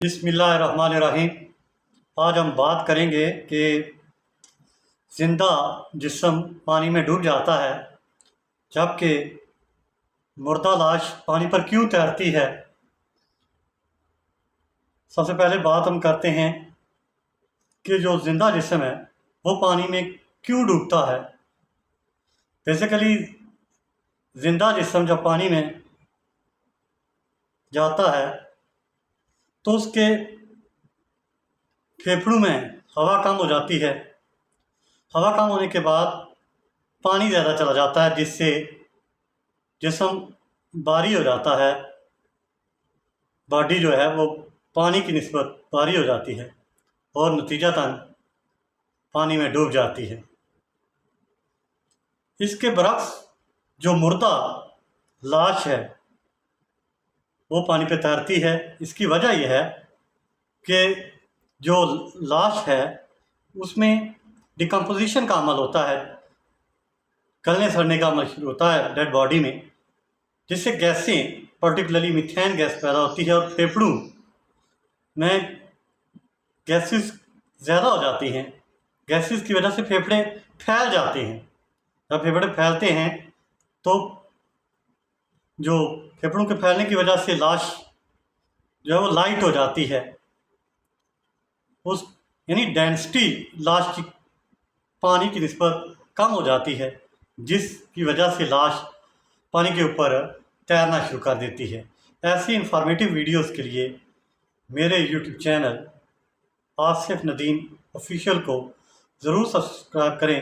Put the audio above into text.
बिस्मिल्लाहिर्रहमानिर्रहीम। आज हम बात करेंगे कि ज़िंदा जिस्म पानी में डूब जाता है जबकि मुर्दा लाश पानी पर क्यों तैरती है। सबसे पहले बात हम करते हैं कि जो ज़िंदा जिस्म है वो पानी में क्यों डूबता है। बेसिकली ज़िंदा जिस्म जब पानी में जाता है तो उसके फेफड़ों में हवा कम हो जाती है। हवा कम होने के बाद पानी ज़्यादा चला जाता है जिससे जिस्म भारी हो जाता है। बॉडी जो है वो पानी की निस्बत भारी हो जाती है और नतीजतन पानी में डूब जाती है। इसके बरक्स जो मुर्दा लाश है वो पानी पे तैरती है। इसकी वजह यह है कि जो लाश है उसमें डिकम्पोजिशन का अमल होता है, गलने सड़ने का अमल शुरू होता है डेड बॉडी में, जिससे गैसें पर्टिकुलरली मीथेन गैस पैदा होती है और फेफड़ों में गैसेस ज़्यादा हो जाती हैं। गैसेस की वजह से फेफड़े फैल जाते हैं। जब फेफड़े फैलते हैं तो जो फेफड़ों के फैलने की वजह से लाश जो है वो लाइट हो जाती है। उस यानी डेंसिटी लाश की पानी की निस्बत कम हो जाती है जिसकी वजह से लाश पानी के ऊपर तैरना शुरू कर देती है। ऐसी इंफॉर्मेटिव वीडियोस के लिए मेरे YouTube channel Asif Nadeem official को ज़रूर सब्सक्राइब करें